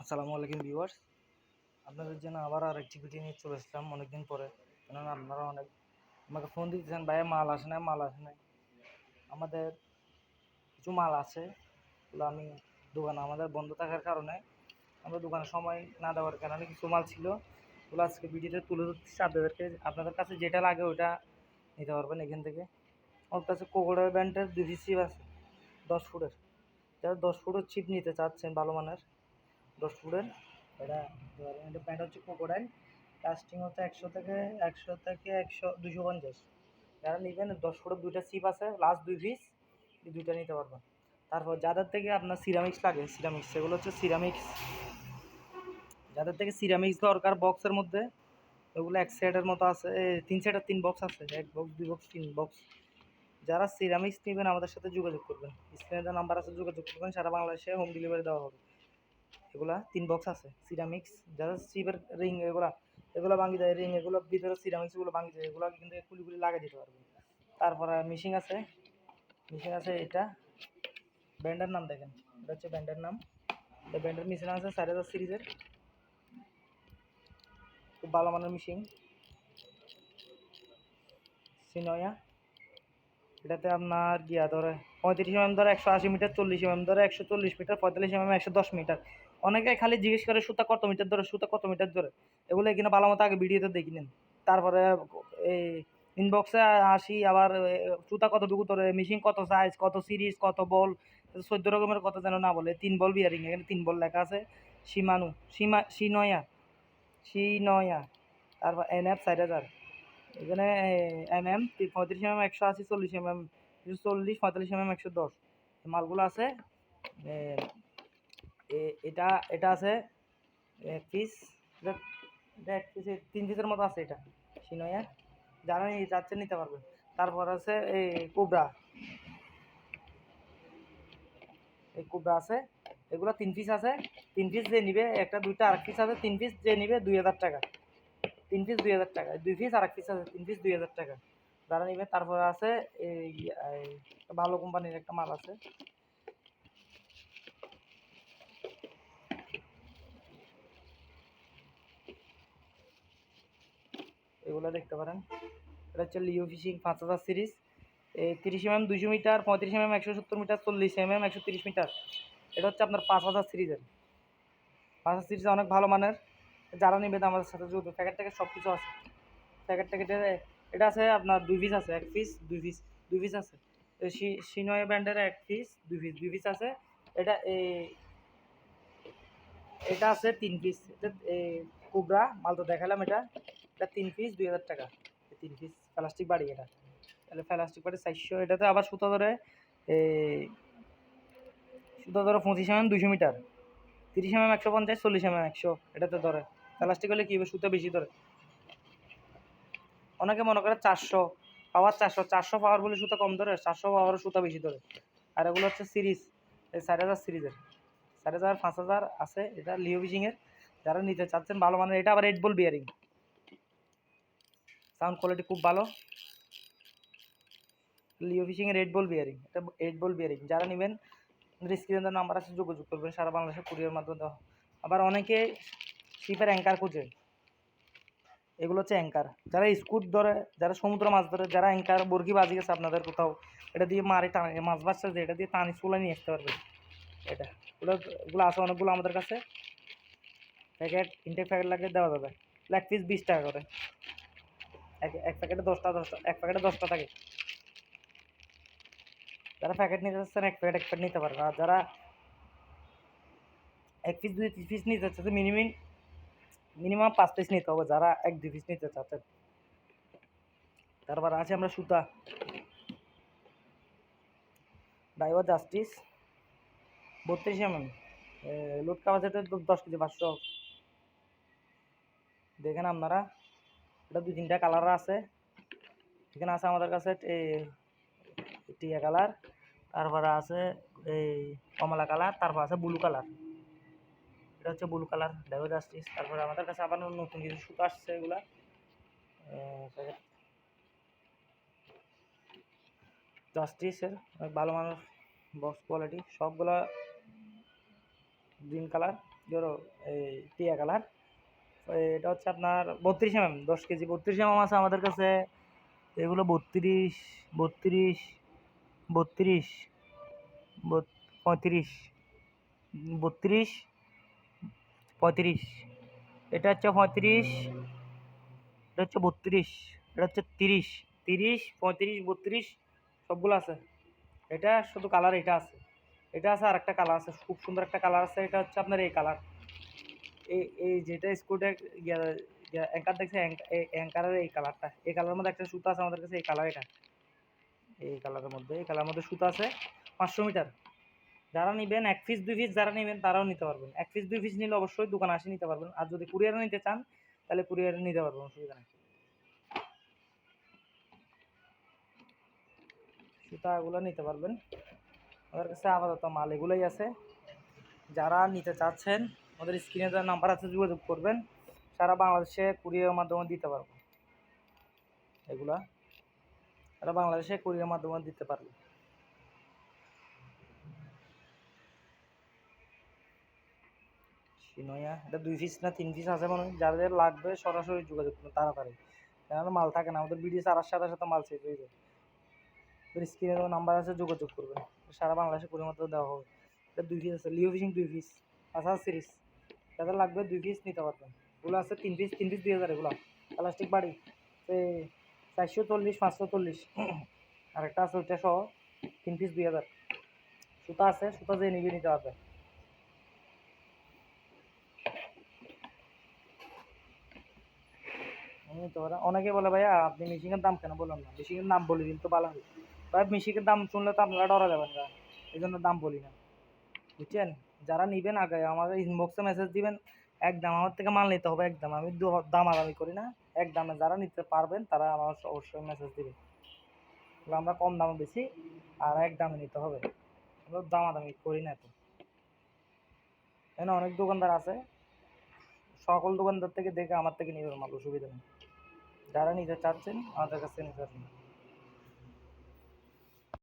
আসসালামু আলাইকুম ভিউয়ার্স, আপনাদের জন্য আবার আরেকটি ভিডিও নিয়ে চলে আসলাম অনেকদিন পরে। কেননা আপনারা অনেক আমাকে ফোন দিতেছেন, ভাইয়া মাল আসে না, মাল আসে নাই। আমাদের কিছু মাল আছে, ওগুলো আমি দোকান আমাদের বন্ধ থাকার কারণে, আমরা দোকানে সময় না দেওয়ার কারণে কিছু মাল ছিল, ওগুলো আজকে ভিডিওতে তুলে ধরতেছি আপনাদেরকে। আপনাদের কাছে যেটা লাগে ওইটা নিতে পারবেন এখান থেকে। আমার কাছে কোকোডাইল ব্র্যান্ডের 2 পিস চিপ আছে 10 ফুটের। যারা 10 ফুটের চিপ নিতে চাচ্ছেন ভালো মানের 10 ফুটের, এটা এটা প্যান্ট হচ্ছে ক্রোকোডাইল, কাস্টিং হচ্ছে 100 থেকে 250। যারা নেবেন 10 ফুটের 2টা চিপ আছে, লাস্ট 2 পিস, এই 2টা নিতে পারবেন। তারপর যাদের থেকে আপনার সিরামিক্স লাগে, সিরামিক্স সেগুলো হচ্ছে সিরামিক্স, যাদের থেকে সিরামিক্স দরকার বক্সের মধ্যে, ওগুলো এক সেটের মতো আছে, 3 সেটের 3 বক্স আছে, 1 বক্স 2 বক্স 3 বক্স। যারা সিরামিক্স নেবেন আমাদের সাথে যোগাযোগ করবেন, স্ক্রিনে দেওয়া নাম্বার আছে, যোগাযোগ করবেন, সারা বাংলাদেশে হোম ডেলিভারি দেওয়া হবে। এগুলা 3 বক্স আছে সিরামিক্স, যারা চিপের রিং এগুলা এগুলো ভাঙি যায়, রিং এগুলো ভিতরে সিরামিক্স এগুলো ভাঙি যায়, এগুলো কিন্তু খুলি খুলি লাগিয়ে দিতে পারবেন। তারপরে মেশিন আছে, এটা ব্র্যান্ডের নাম দেখেন, এটা হচ্ছে ব্র্যান্ডের নাম। এই ব্র্যান্ডের মেশিন আছে 4000 সিরিজের, খুব ভালো মানের মেশিন। সিনয়া, এটাতে আপনার গিয়া ধরে 35 ধরে 180 মিটার, 40 ধরে 140 মিটার, 45 110 মিটার। অনেকে খালি জিজ্ঞেস করে সুতা কত মিটার ধরে, সুতা কত মিটার ধরে, এগুলো এখানে ভালো মতো আগে ভিডিওতে দেখে নেন। তারপরে এই ইনবক্সে আসি আবার সুতা কতটুকু ধরে, মেশিন কত সাইজ, কত সিরিজ, কত বল, 14 রকমের কথা যেন না বলে। 3 বল বিয়ারিং, এখানে 3 বল লেখা আছে। সীমানু সিনয়া সিনয়া, তারপর NF 4000, এখানে MM 35 180, 40 140, 45 110 মালগুলো আছে। এটা এটা আছে 1 পিস, এটা 1 পিসে 3 পিসের মতো আছে। এটা সিনয়া, যারা নিতে চাচ্ছেন নিতে পারবেন। তারপর আছে এই কোবরা, আছে, এগুলো 3 পিস আছে। 3 পিস যে নিবে, একটা দুইটা আরেক পিস আছে, 3 পিস যে নিবে 2000 টাকা। 3 পিস 2000 টাকা, 2 পিস আরেক পিস আছে, 3 পিস 2000 টাকা যারা নিবে। তারপরে আছে এই ভালো কোম্পানির একটা মাল আছে, এগুলো দেখতে পারেন। এটা হচ্ছে লিও ফিশিং 5000 সিরিজ, এই 30 200 মিটার, 35 170 মিটার, 40 130 মিটার। এটা হচ্ছে আপনার 5000 সিরিজের। 5000 সিরিজ অনেক ভালো মানের, যারা নিবে আমাদের সাথে যোগাযোগ। প্যাকেট ট্যাকেট সব কিছু আছে, প্যাকেট ট্যাকেটের। এটা আছে আপনার 2 পিস আছে, 1 পিস 2 পিস 2 পিস আছে। সিনয় ব্র্যান্ডের 1 পিস 2 পিস আছে। এটা এটা আছে 3 পিস। এটা কোবরা মাল তো দেখালাম। এটা 3 পিস 2000 টাকা। 3 পিস প্লাস্টিক বাড়ি, এটা তাহলে প্লাস্টিক বাড়ি 400। এটাতে আবার সুতা ধরে এই সুতা ধরে 25 200 মিটার, 30 150, 40 100, এটাতে ধরে। প্লাস্টিক হলে কী হবে, সুতা বেশি ধরে। অনেকে মনে করে 400 পাওয়ার, 400 পাওয়ার বলে সুতা কম ধরে, 400 পাওয়ারও সুতা বেশি ধরে। আর এগুলো হচ্ছে সিরিজ, এই 4000 সিরিজের, 4000 5000 আছে। এটা লিও ফিশিংয়ের, যারা নিতে চাচ্ছেন ভালো মানের। এটা আবার 8 বল বিয়ারিং, সাউন্ড কোয়ালিটি খুব ভালো। লিও ফিশিংয়ের 8 বল বিয়ারিং, এটা 8 বল বিয়ারিং। যারা নেবেন স্ক্রিনে নাম্বার আছে, যোগাযোগ করবেন, সারা বাংলাদেশে কুরিয়ার মাধ্যমে দেওয়া। আবার অনেকে শিপের অ্যাঙ্কার খুঁজে, এগুলো হচ্ছে অ্যাঙ্কার। যারা স্কুট ধরে, যারা সমুদ্র মাছ ধরে, যারা অ্যাঙ্কার বর্গি বাজি গেছে আপনাদের কোথাও, এটা দিয়ে মারে টানে মাছ বাচ্চা, যে এটা দিয়ে টানি চুলা নিয়ে আসতে পারবে। এটা এগুলো আছে অনেকগুলো আমাদের কাছে। প্যাকেট ইনটেক প্যাকেট লাগিয়ে দেওয়া যাবে। এক পিস 20 টাকা করে, এক প্যাকেটে 10টা, এক প্যাকেটে 10টা থাকে। যারা প্যাকেট নিতে চাচ্ছেন এক প্যাকেট নিতে পারবে। আর যারা 1 পিস 2 পিস নিতে চাচ্ছে, মিনিমাম 5 পিস নিতে হবে, যারা 1 2 পিস নিতে চাচ্ছেন। তারপর আছে আমরা সুতা, ডাইভার জাস্টিস 32 লোড ক্যাপাসিটি 10 কেজি 500। দেখেন আপনারা, এটা 2-3টা কালার আছে। এখানে আছে আমাদের কাছে টিয়া কালার, তারপরে আছে এই কমলা কালার, তারপর আছে ব্লু কালার। এটা হচ্ছে ব্লু কালার ডাইভার জাস্টিস। তারপরে আমাদের কাছে আবার নতুন কিছু সুতা আসছে, এগুলা জাস্টিসের ভালো মানের বক্স কোয়ালিটি, সবগুলা গ্রিন কালার। ধরো এই টিয়া কালার, এটা হচ্ছে আপনার 32 mm, 10 কেজি 32 mm আছে আমাদের কাছে। এগুলো 32, 32, 32, 35, 32, 35, এটা হচ্ছে 35, এটা হচ্ছে 32, এটা হচ্ছে 30, 30, 35, 32 সবগুলো আছে। এটা শুধু কালার এটা আছে, এটা আছে আর একটা কালার আছে, খুব সুন্দর একটা কালার আছে, এটা হচ্ছে আপনার এই কালার, এই যেটা স্কুটা অ্যাঙ্কার দেখছে, অ্যাঙ্কারের এই কালারটা, এই কালারের মধ্যে একটা সুতা আছে আমাদের কাছে, এই কালার, এটা এই কালারের মধ্যে, এই কালারের মধ্যে সুতা আছে 500 মিটার। যারা নেবেন 1 পিস 2 পিস যারা নেবেন তারাও নিতে পারবেন। 1 পিস 2 পিস নিলে অবশ্যই দোকানে আসে নিতে পারবেন, আর যদি কুরিয়ারে নিতে চান তাহলে কুরিয়ারে নিতে পারবেন, অসুবিধা নেই। সুতাগুলো নিতে পারবেন, আমাদের কাছে আপাতত মাল এগুলোই আছে। যারা নিতে চাচ্ছেন আমাদের স্ক্রিনে দেওয়া নাম্বার আছে, যোগাযোগ করবেন, সারা বাংলাদেশে কুরিয়ারের মাধ্যমে দিতে পারবো এগুলা, সারা বাংলাদেশে কুরিয়ারের মাধ্যমে দিতে পারবো। সিনয়া এটা 2 পিস না 3 পিস আছে মনে হয়, যাদের লাগবে সরাসরি যোগাযোগ করুন তাড়াতাড়ি, কেন মাল থাকে না, আমাদের ভিডিও ছাড়ার সাথে সাথে মাল শেষ হয়ে যায়। স্ক্রিনে দেওয়া নাম্বার আছে, যোগাযোগ করবেন, সারা বাংলাদেশে কুরিয়ার মাধ্যমে দেওয়া হবে। এটা 2 পিস আছে, লিও ফিশিং 2 পিস, আসার সিরিজ, যাদের লাগবে 2 পিস নিতে পারবেন। এগুলো আছে 3 পিস, 3 পিস 2000, এগুলো প্লাস্টিক বাড়ি, সেই 440, 540, আরেকটা আছে ওইটা সহ 3 পিস 2000। সুতা আছে, সুতা দিয়ে নিবে নিতে পারবে। নিতে পারে। অনেকে বলে ভাইয়া আপনি মেশিনের দাম কেন বলেন না, মেশিনের নাম বলে দিন তো ভালো হয়। ভাই মেশিনের দাম শুনলে তো আপনারা ডরা যাবেন না, এই জন্য দাম বলি না, বুঝছেন। যারা নিবেন আগে আমাদের ইনবক্সে মেসেজ দিবেন, একদম আমার থেকে মাল নিতে হবে একদম, আমি দামাদামি করি না, একদমে যারা নিতে পারবেন তারা আমার অবশ্যই মেসেজ দিবেন, আমরা কম দামে বেশি, আর এক দামে নিতে হবে, আমরা দামাদামি করি না। তো এখানে অনেক দোকানদার আছে, সকল দোকানদার থেকে দেখে আমার থেকে নিবেন মাল, অসুবিধা নেই। যারা নিতে চাচ্ছেন আমাদের কাছে নিতে পারবেন।